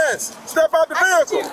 resist. Step out the vehicle.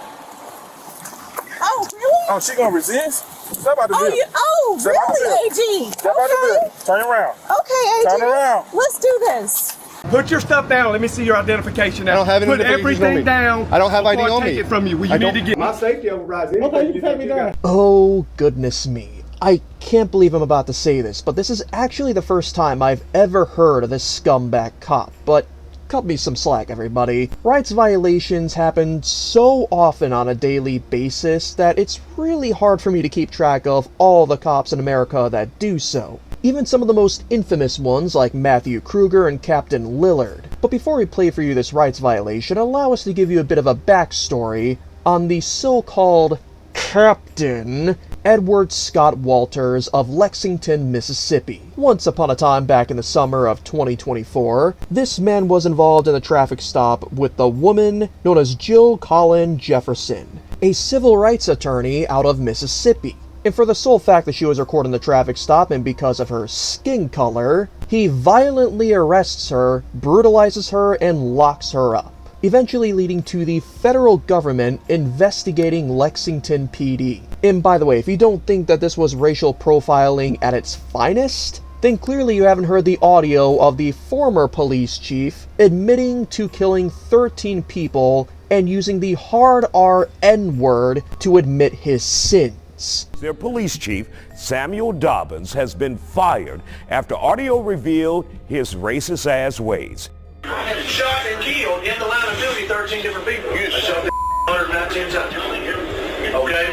Oh, really? Oh, she gonna resist? Step out the vehicle. Oh, really, AG? Step out the vehicle. Turn around. Okay, AG. Turn around. Let's do this. Put your stuff down. Let me see your identification. Now. I don't have any Put identification on me. everything down. I don't have ID before I on take me. it from you. Well, you need to get my safety overrides anything. Okay, you take me down. Oh, goodness me. I can't believe I'm about to say this, but this is actually the first time I've ever heard of this scumbag cop, but cut me some slack, everybody. Rights violations happen so often on a daily basis that it's really hard for me to keep track of all the cops in America that do so. Even some of the most infamous ones like Matthew Kruger and Captain Lillard. But before we play for you this rights violation, allow us to give you a bit of a backstory on the so-called Captain Edward Scott Walters of Lexington, Mississippi. Once upon a time back in the summer of 2024, this man was involved in a traffic stop with the woman known as Jill Colin Jefferson, a civil rights attorney out of Mississippi. And for the sole fact that she was recording the traffic stop and because of her skin color, he violently arrests her, brutalizes her, and locks her up, eventually leading to the federal government investigating Lexington PD. And by the way, if you don't think that this was racial profiling at its finest, then clearly you haven't heard the audio of the former police chief admitting to killing 13 people and using the hard R N-word to admit his sins. Their police chief, Samuel Dobbins, has been fired after audio revealed his racist-ass ways. Shot and killed in the line of duty 13 different people. I shot 119 times. Okay?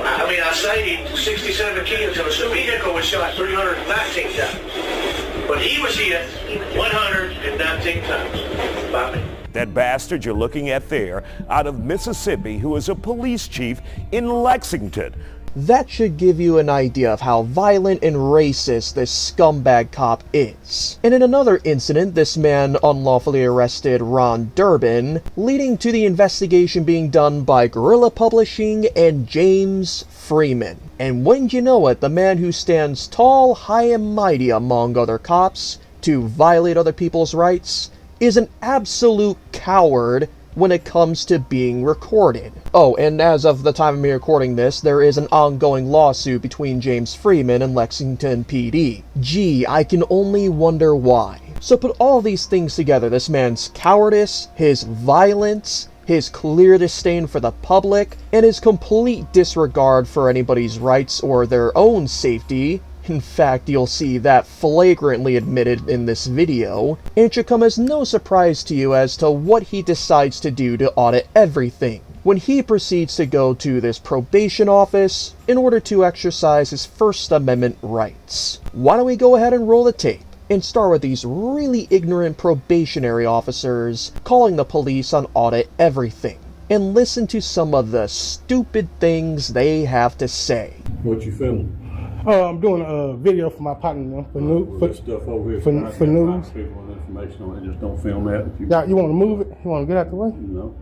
I mean, I saved 67 kids in a vehicle was shot 319 times. But he was hit 119 times by me. That bastard you're looking at there, out of Mississippi, who is a police chief in Lexington. That should give you an idea of how violent and racist this scumbag cop is. And in another incident, this man unlawfully arrested Ron Durbin, leading to the investigation being done by Guerrilla Publishing and James Freeman. And wouldn't you know it, the man who stands tall, high, and mighty among other cops to violate other people's rights is an absolute coward when it comes to being recorded. Oh, and as of the time of me recording this, there is an ongoing lawsuit between James Freeman and Lexington PD. Gee, I can only wonder why. So put all these things together, this man's cowardice, his violence, his clear disdain for the public, and his complete disregard for anybody's rights or their own safety. In fact, you'll see that flagrantly admitted in this video, and it should come as no surprise to you as to what he decides to do to audit everything, when he proceeds to go to this probation office in order to exercise his First Amendment rights. Why don't we go ahead and roll the tape, and start with these really ignorant probationary officers calling the police on audit everything, and listen to some of the stupid things they have to say. What you filming? I'm doing a video for my partner for news. Stuff over here for news. People with information on it. Just don't film that. Yeah, you want to move it? You want to get out the way? No.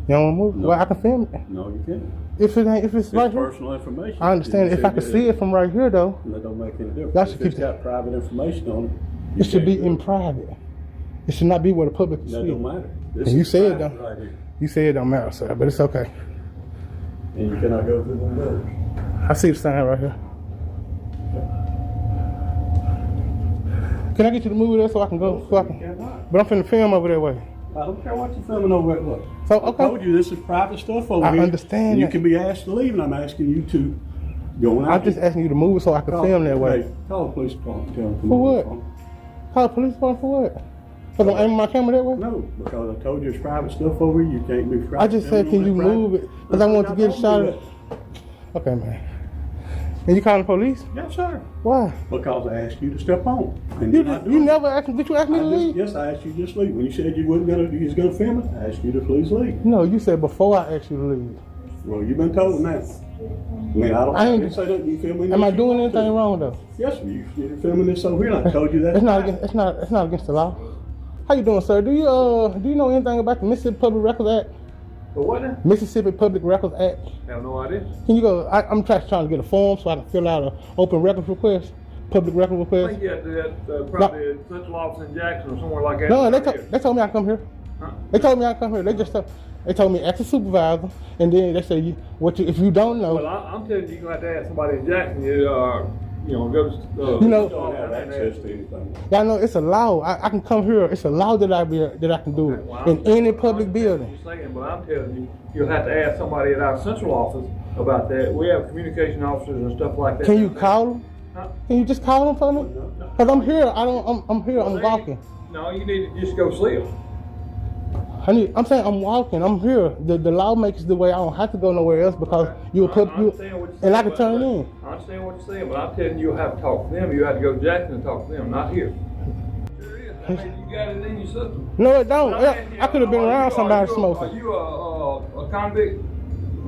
You don't want to move it? No. Well, I can film it. No, you can't. If it's right here. Personal information. I understand. If I can see it from right here, though. That don't make any difference. Y'all should if it's keep got private information on it. It should be in private. It should not be where the public can see. That don't matter. And you say it don't. Right here. You say it don't matter, sir, but it's okay. And you cannot go through them doors. I see the sign right here. Can I get you to move there so I can go? But I'm finna film over that way. I don't care what you're filming over at. Look. So, okay. I told you this is private stuff over here. I understand You that. can be asked to leave, and I'm asking you to go out. I'm just asking you to move it so I can film that way. Call the police department. Tell them to For move what? Call the police department for what? Because I'm aiming my camera that way? No, because I told you it's private stuff over here. You can't be private. I just said, can you move it? Because I want to get a shot at it. Okay, man. And you calling the police? Yes, sir. Why? Because I asked you to step on. And You never asked me. Did you ask me to leave? Yes, I asked you to just leave. When you said you was gonna film it, I asked you to please leave. No, you said before I asked you to leave. Well, you've been told now. I mean, I didn't say that you filming. Am I doing anything wrong though? Yes, you're filming this over here. And I told you that. It's not against the law. How you doing, sir? Do you know anything about the Mississippi Public Records Act? But what now? Mississippi Public Records Act. I have no idea. Can you go? I'm trying to get a form so I can fill out an open records request, public record request. I think you have to probably at Central Office in Jackson or somewhere like that. No, they told me I come here. They told me I come here. They told me ask the supervisor, and then they say if you don't know. Well, I'm telling you, you're gonna have to ask somebody in Jackson. Go to. You know, don't have access to anything. Y'all know it's a law. I can come here. It's a law that I can do it in any public building. You're saying, but I'm telling you, you'll have to ask somebody at our central office about that. We have communication officers and stuff like that. Can you call them? Huh? Can you just call them for me? Cause I'm here. I'm here. I'm walking. No, you need to just go see them. I'm saying I'm walking. I'm here. The law makes the way I don't have to go nowhere else because you will put you and I can turn in. I understand what you're saying, but I'm telling you, you'll have to talk to them. You have to go to Jackson and talk to them, not here. Sure is. I mean, you got it in your system. No, it don't. I could have been around somebody smoking. Are you a convict?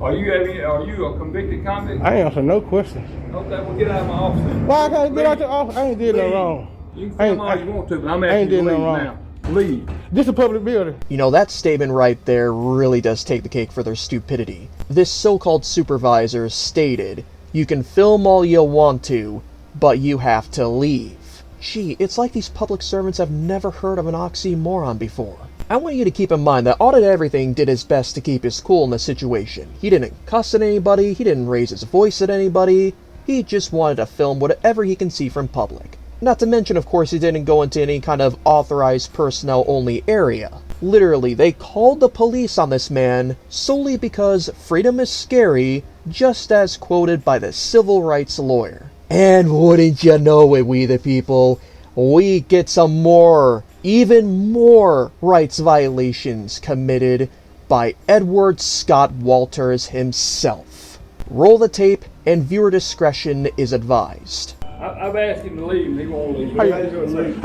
Are you a convicted convict? I ain't answer no questions. Okay, well get out of my office then. Why I gotta get out the office? I ain't did nothing wrong. You can film all you want to, but I'm asking you to leave now. Leave. This is a public building. You know, that statement right there really does take the cake for their stupidity. This so-called supervisor stated, "You can film all you want to, but you have to leave." Gee, it's like these public servants have never heard of an oxymoron before. I want you to keep in mind that Audit Everything did his best to keep his cool in this situation. He didn't cuss at anybody, he didn't raise his voice at anybody, he just wanted to film whatever he can see from public. Not to mention, of course, he didn't go into any kind of authorized personnel-only area. Literally, they called the police on this man solely because freedom is scary, just as quoted by the civil rights lawyer. And wouldn't you know it, we the people, we get some more, even more rights violations committed by Edward Scott Walters himself. Roll the tape, and viewer discretion is advised. I've asked him to leave, and he won't leave. How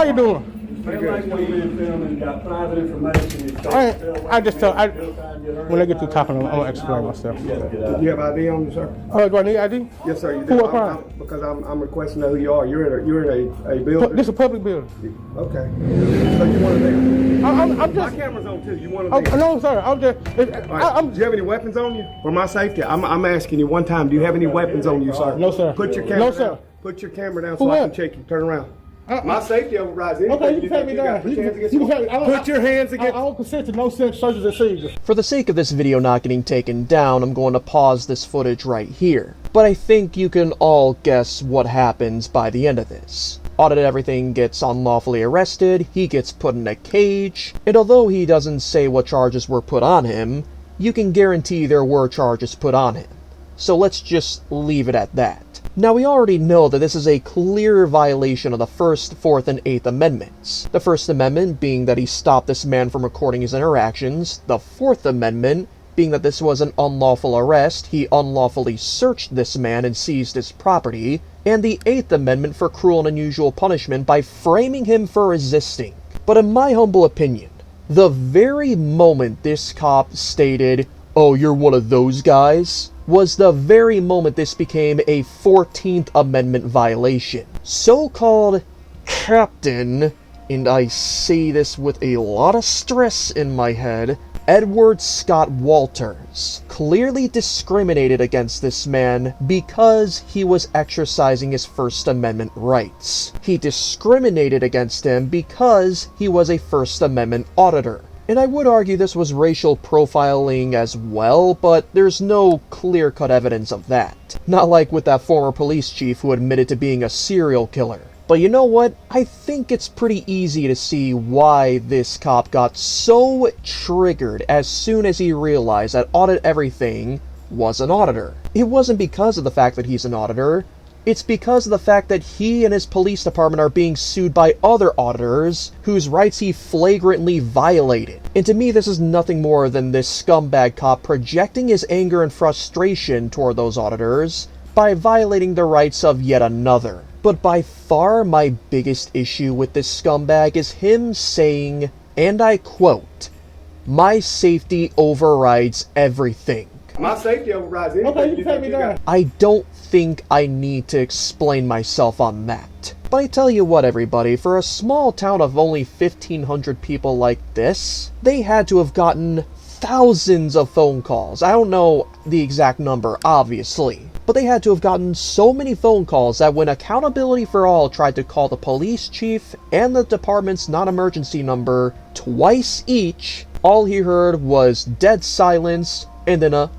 you doing? When I get to talking, I'm gonna explain myself. Do you have ID on you, sir? Do I need ID? Yes, sir. You For do. what crime? Because I'm requesting to know who you are. You're in a building. This is a public building. Okay. So you one of them? I'm My just. camera's on too. You one of them? No, sir. I'm just. All right. Do you have any weapons on you? For my safety, I'm asking you one time. Do you have any weapons on you, sir? No, sir. Put your camera No, down. sir. Put your camera down For so I what? can check you. Turn around. My safety overrides anything. Okay, you can pat me down. Put your hands against You can pat me. Put your hands I against. don't consent to no searches and seizures. For the sake of this video not getting taken down, I'm going to pause this footage right here. But I think you can all guess what happens by the end of this. Audit Everything gets unlawfully arrested, he gets put in a cage, and although he doesn't say what charges were put on him, you can guarantee there were charges put on him. So let's just leave it at that. Now, we already know that this is a clear violation of the First, Fourth, and Eighth Amendments. The First Amendment being that he stopped this man from recording his interactions, the Fourth Amendment being that this was an unlawful arrest, he unlawfully searched this man and seized his property, and the Eighth Amendment for cruel and unusual punishment by framing him for resisting. But in my humble opinion, the very moment this cop stated, "Oh, you're one of those guys," was the very moment this became a 14th Amendment violation. So-called Captain, and I say this with a lot of stress in my head, Edward Scott Walters clearly discriminated against this man because he was exercising his First Amendment rights. He discriminated against him because he was a First Amendment auditor. And I would argue this was racial profiling as well, but there's no clear-cut evidence of that. Not like with that former police chief who admitted to being a serial killer. But you know what? I think it's pretty easy to see why this cop got so triggered as soon as he realized that Audit Everything was an auditor. It wasn't because of the fact that he's an auditor. It's because of the fact that he and his police department are being sued by other auditors whose rights he flagrantly violated. And to me, this is nothing more than this scumbag cop projecting his anger and frustration toward those auditors by violating the rights of yet another. But by far my biggest issue with this scumbag is him saying, and I quote, "My safety overrides everything." My safety overrides anything. Okay, you can pat me down. I don't think I need to explain myself on that. But I tell you what, everybody, for a small town of only 1,500 people like this, they had to have gotten thousands of phone calls. I don't know the exact number, obviously, but they had to have gotten so many phone calls that when Accountability for All tried to call the police chief and the department's non-emergency number twice each, All he heard was dead silence and then a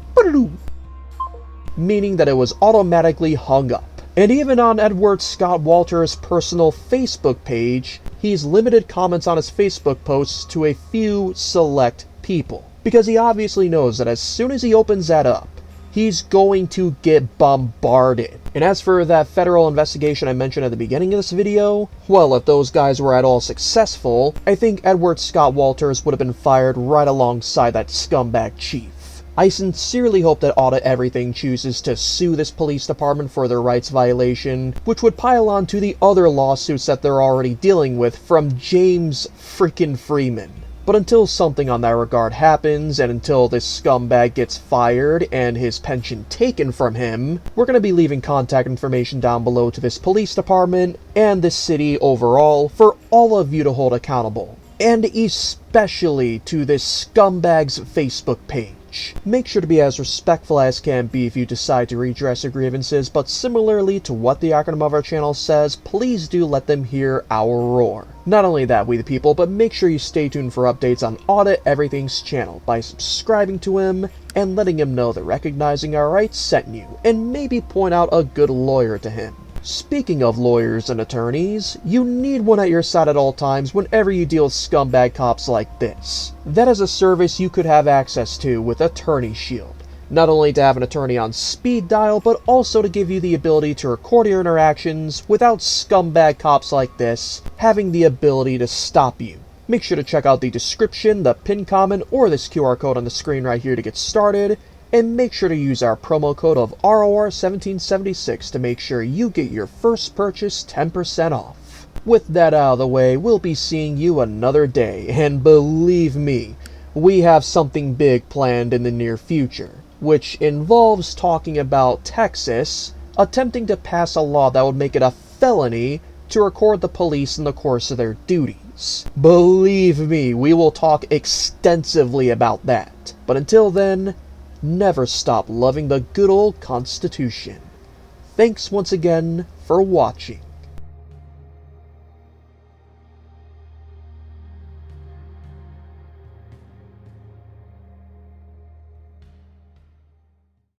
meaning that it was automatically hung up. And even on Edward Scott Walters' personal Facebook page, he's limited comments on his Facebook posts to a few select people. Because he obviously knows that as soon as he opens that up, he's going to get bombarded. And as for that federal investigation I mentioned at the beginning of this video, well, if those guys were at all successful, I think Edward Scott Walters would have been fired right alongside that scumbag chief. I sincerely hope that Audit Everything chooses to sue this police department for their rights violation, which would pile on to the other lawsuits that they're already dealing with from James frickin' Freeman. But until something on that regard happens, and until this scumbag gets fired and his pension taken from him, we're going to be leaving contact information down below to this police department and this city overall for all of you to hold accountable. And especially to this scumbag's Facebook page. Make sure to be as respectful as can be if you decide to redress your grievances, but similarly to what the acronym of our channel says, please do let them hear our roar. Not only that, we the people, but make sure you stay tuned for updates on Audit Everything's channel by subscribing to him and letting him know that recognizing our rights sent you, and maybe point out a good lawyer to him. Speaking of lawyers and attorneys, you need one at your side at all times whenever you deal with scumbag cops like this. That is a service you could have access to with Attorney Shield. Not only to have an attorney on speed dial, but also to give you the ability to record your interactions without scumbag cops like this having the ability to stop you. Make sure to check out the description, the pinned comment, or this QR code on the screen right here to get started. And make sure to use our promo code of ROR1776 to make sure you get your first purchase 10% off. With that out of the way, we'll be seeing you another day, and believe me, we have something big planned in the near future, which involves talking about Texas attempting to pass a law that would make it a felony to record the police in the course of their duties. Believe me, we will talk extensively about that. But until then, never stop loving the good old Constitution. Thanks once again for watching.